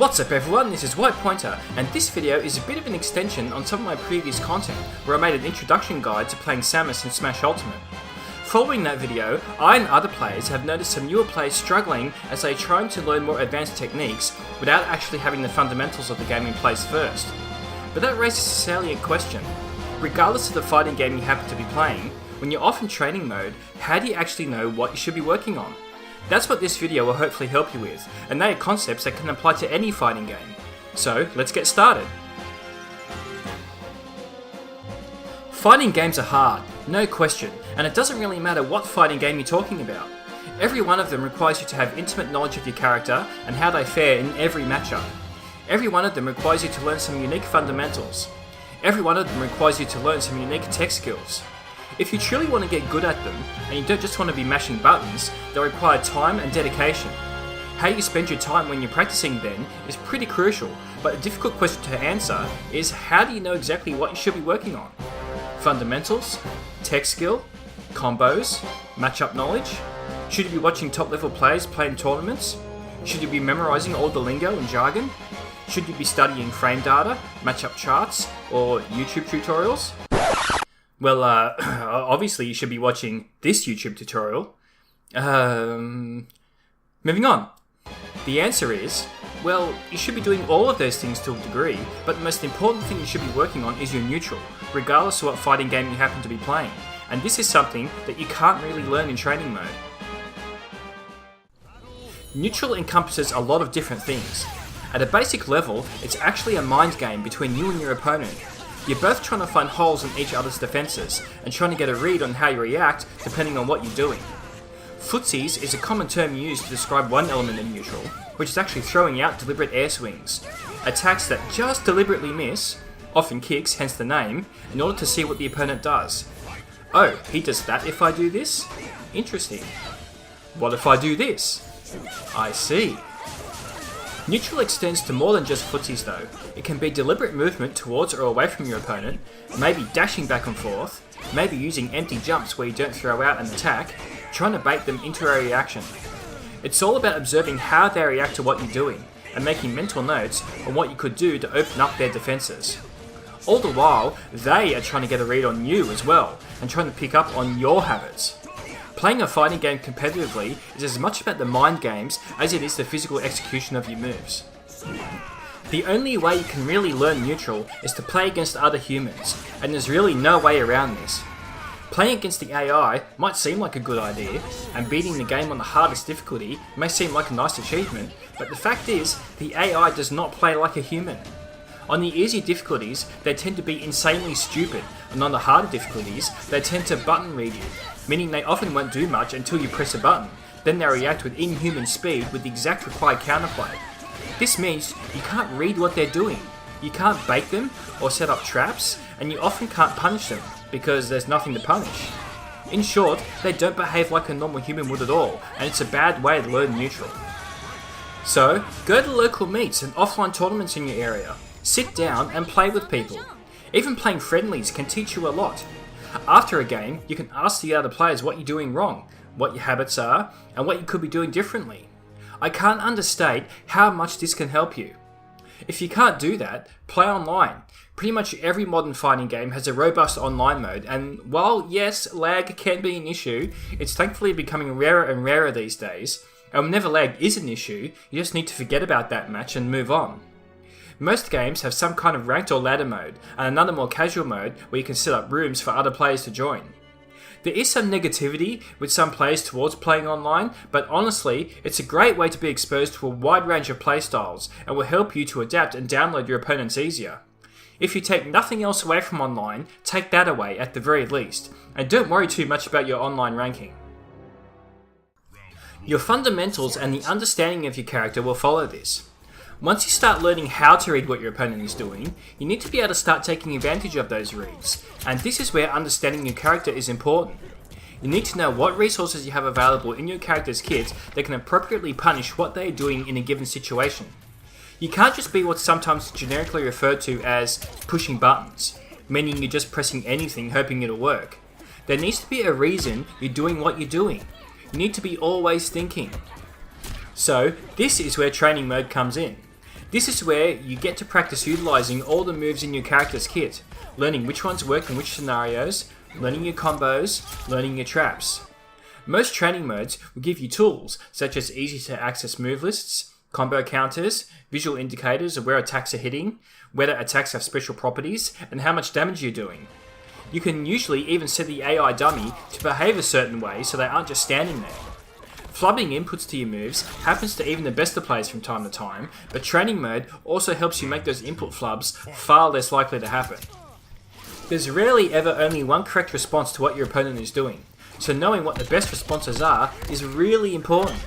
What's up everyone, this is White Pointer, and this video is a bit of an extension on some of my previous content, where I made an introduction guide to playing Samus in Smash Ultimate. Following that video, I and other players have noticed some newer players struggling as they are trying to learn more advanced techniques without actually having the fundamentals of the game in place first. But that raises a salient question. Regardless of the fighting game you happen to be playing, when you're off in training mode, how do you actually know what you should be working on? That's what this video will hopefully help you with, and they are concepts that can apply to any fighting game. So, let's get started. Fighting games are hard, no question, and it doesn't really matter what fighting game you're talking about. Every one of them requires you to have intimate knowledge of your character and how they fare in every matchup. Every one of them requires you to learn some unique fundamentals. Every one of them requires you to learn some unique tech skills. If you truly want to get good at them, and you don't just want to be mashing buttons, they require time and dedication. How you spend your time when you're practicing then is pretty crucial, but a difficult question to answer is how do you know exactly what you should be working on? Fundamentals? Tech skill? Combos? Matchup knowledge? Should you be watching top level players play in tournaments? Should you be memorizing all the lingo and jargon? Should you be studying frame data, matchup charts, or YouTube tutorials? Well, obviously you should be watching this YouTube tutorial. Moving on. The answer is, well, you should be doing all of those things to a degree, but the most important thing you should be working on is your neutral, regardless of what fighting game you happen to be playing. And this is something that you can't really learn in training mode. Neutral encompasses a lot of different things. At a basic level, it's actually a mind game between you and your opponent. You're both trying to find holes in each other's defences, and trying to get a read on how you react depending on what you're doing. Footsies is a common term used to describe one element in neutral, which is actually throwing out deliberate air swings. Attacks that just deliberately miss, often kicks, hence the name, in order to see what the opponent does. Oh, he does that if I do this? Interesting. What if I do this? I see. Neutral extends to more than just footsies though. It can be deliberate movement towards or away from your opponent, maybe dashing back and forth, maybe using empty jumps where you don't throw out an attack, trying to bait them into a reaction. It's all about observing how they react to what you're doing, and making mental notes on what you could do to open up their defences. All the while, they are trying to get a read on you as well, and trying to pick up on your habits. Playing a fighting game competitively is as much about the mind games as it is the physical execution of your moves. The only way you can really learn neutral is to play against other humans, and there's really no way around this. Playing against the AI might seem like a good idea, and beating the game on the hardest difficulty may seem like a nice achievement, but the fact is, the AI does not play like a human. On the easier difficulties, they tend to be insanely stupid, and on the harder difficulties, they tend to button read you, meaning they often won't do much until you press a button, then they react with inhuman speed with the exact required counterplay. This means you can't read what they're doing, you can't bait them or set up traps, and you often can't punish them, because there's nothing to punish. In short, they don't behave like a normal human would at all, and it's a bad way to learn neutral. So, go to local meets and offline tournaments in your area. Sit down and play with people. Even playing friendlies can teach you a lot. After a game, you can ask the other players what you're doing wrong, what your habits are, and what you could be doing differently. I can't understate how much this can help you. If you can't do that, play online. Pretty much every modern fighting game has a robust online mode, and while yes, lag can be an issue, it's thankfully becoming rarer and rarer these days. And whenever lag is an issue, you just need to forget about that match and move on. Most games have some kind of ranked or ladder mode, and another more casual mode where you can set up rooms for other players to join. There is some negativity with some players towards playing online, but honestly, it's a great way to be exposed to a wide range of playstyles, and will help you to adapt and download your opponents easier. If you take nothing else away from online, take that away at the very least, and don't worry too much about your online ranking. Your fundamentals and the understanding of your character will follow this. Once you start learning how to read what your opponent is doing, you need to be able to start taking advantage of those reads, and this is where understanding your character is important. You need to know what resources you have available in your character's kit that can appropriately punish what they are doing in a given situation. You can't just be what's sometimes generically referred to as pushing buttons, meaning you're just pressing anything hoping it'll work. There needs to be a reason you're doing what you're doing. You need to be always thinking. So, this is where training mode comes in. This is where you get to practice utilising all the moves in your character's kit, learning which ones work in which scenarios, learning your combos, learning your traps. Most training modes will give you tools such as easy to access move lists, combo counters, visual indicators of where attacks are hitting, whether attacks have special properties, and how much damage you're doing. You can usually even set the AI dummy to behave a certain way so they aren't just standing there. Flubbing inputs to your moves happens to even the best of players from time to time, but training mode also helps you make those input flubs far less likely to happen. There's rarely ever only one correct response to what your opponent is doing, so knowing what the best responses are is really important.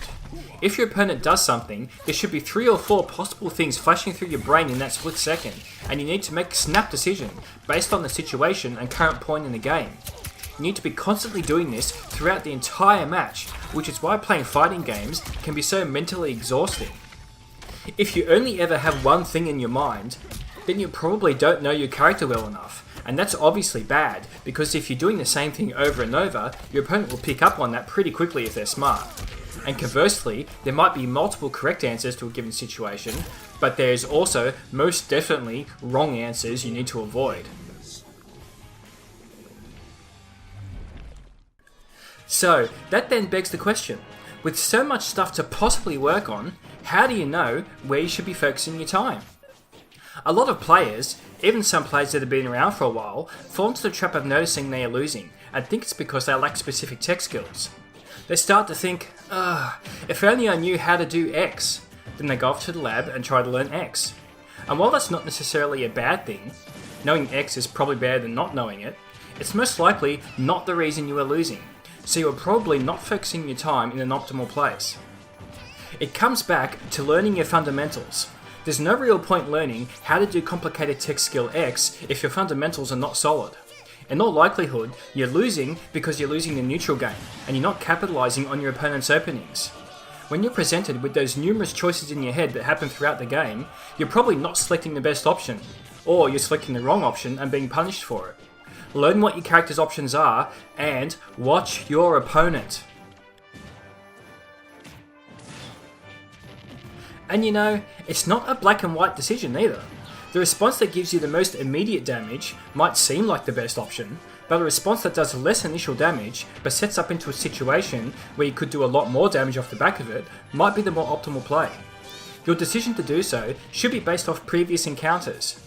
If your opponent does something, there should be 3 or 4 possible things flashing through your brain in that split second, and you need to make a snap decision based on the situation and current point in the game. You need to be constantly doing this throughout the entire match, which is why playing fighting games can be so mentally exhausting. If you only ever have one thing in your mind, then you probably don't know your character well enough, and that's obviously bad, because if you're doing the same thing over and over, your opponent will pick up on that pretty quickly if they're smart. And conversely, there might be multiple correct answers to a given situation, but there's also most definitely wrong answers you need to avoid. So, that then begs the question, with so much stuff to possibly work on, how do you know where you should be focusing your time? A lot of players, even some players that have been around for a while, fall into the trap of noticing they are losing, and think it's because they lack specific tech skills. They start to think, if only I knew how to do X. Then they go off to the lab and try to learn X. And while that's not necessarily a bad thing, knowing X is probably better than not knowing it, it's most likely not the reason you are losing, so you are probably not focusing your time in an optimal place. It comes back to learning your fundamentals. There's no real point learning how to do complicated tech skill X if your fundamentals are not solid. In all likelihood, you're losing because you're losing the neutral game, and you're not capitalising on your opponent's openings. When you're presented with those numerous choices in your head that happen throughout the game, you're probably not selecting the best option, or you're selecting the wrong option and being punished for it. Learn what your character's options are, and watch your opponent. And you know, it's not a black and white decision either. The response that gives you the most immediate damage might seem like the best option, but a response that does less initial damage but sets up into a situation where you could do a lot more damage off the back of it might be the more optimal play. Your decision to do so should be based off previous encounters.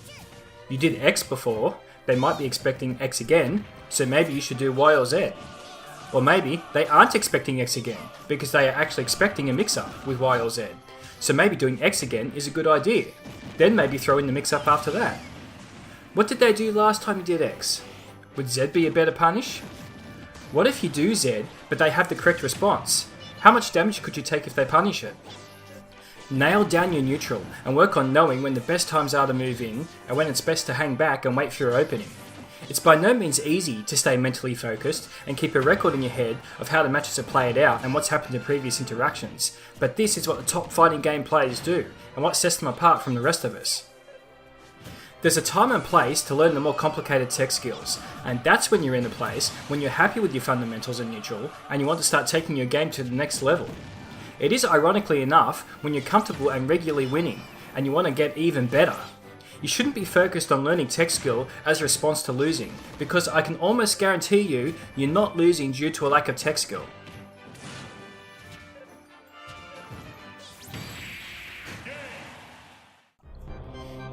You did X before, they might be expecting X again, so maybe you should do Y or Z. Or maybe they aren't expecting X again, because they are actually expecting a mix-up with Y or Z. So maybe doing X again is a good idea. Then maybe throw in the mix-up after that. What did they do last time you did X? Would Z be a better punish? What if you do Z, but they have the correct response? How much damage could you take if they punish it? Nail down your neutral, and work on knowing when the best times are to move in, and when it's best to hang back and wait for your opening. It's by no means easy to stay mentally focused and keep a record in your head of how the matches have played out and what's happened in previous interactions, but this is what the top fighting game players do, and what sets them apart from the rest of us. There's a time and place to learn the more complicated tech skills, and that's when you're in a place when you're happy with your fundamentals and neutral, and you want to start taking your game to the next level. It is ironically enough when you're comfortable and regularly winning, and you want to get even better. You shouldn't be focused on learning tech skill as a response to losing, because I can almost guarantee you, you're not losing due to a lack of tech skill.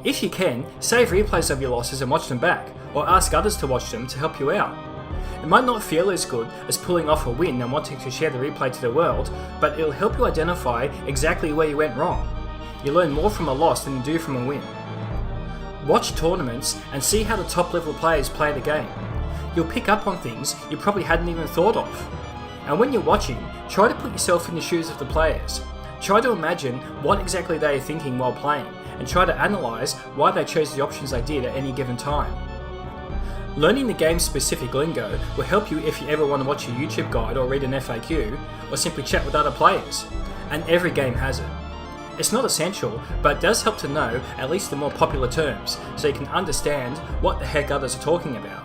If you can, save replays of your losses and watch them back, or ask others to watch them to help you out. It might not feel as good as pulling off a win and wanting to share the replay to the world, but it'll help you identify exactly where you went wrong. You learn more from a loss than you do from a win. Watch tournaments and see how the top level players play the game. You'll pick up on things you probably hadn't even thought of. And when you're watching, try to put yourself in the shoes of the players. Try to imagine what exactly they are thinking while playing, and try to analyse why they chose the options they did at any given time. Learning the game's specific lingo will help you if you ever want to watch a YouTube guide or read an FAQ, or simply chat with other players. And every game has it. It's not essential, but it does help to know at least the more popular terms, so you can understand what the heck others are talking about.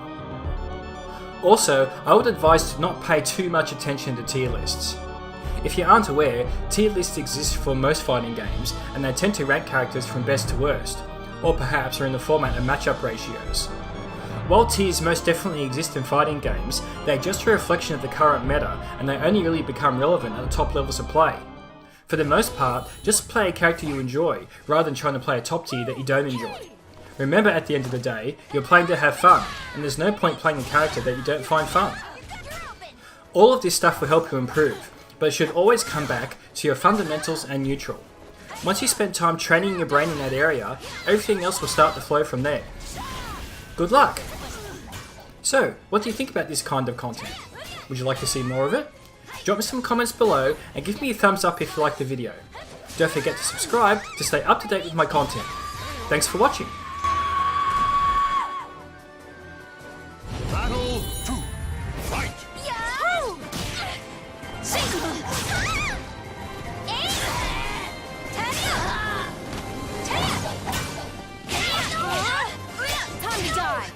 Also, I would advise to not pay too much attention to tier lists. If you aren't aware, tier lists exist for most fighting games, and they tend to rank characters from best to worst, or perhaps are in the format of matchup ratios. While tiers most definitely exist in fighting games, they are just a reflection of the current meta, and they only really become relevant at the top levels of play. For the most part, just play a character you enjoy, rather than trying to play a top tier that you don't enjoy. Remember, at the end of the day, you're playing to have fun, and there's no point playing a character that you don't find fun. All of this stuff will help you improve, but it should always come back to your fundamentals and neutral. Once you spend time training your brain in that area, everything else will start to flow from there. Good luck! So, what do you think about this kind of content? Would you like to see more of it? Drop me some comments below and give me a thumbs up if you like the video. Don't forget to subscribe to stay up to date with my content. Thanks for watching! Battle 2. Fight! Time to die!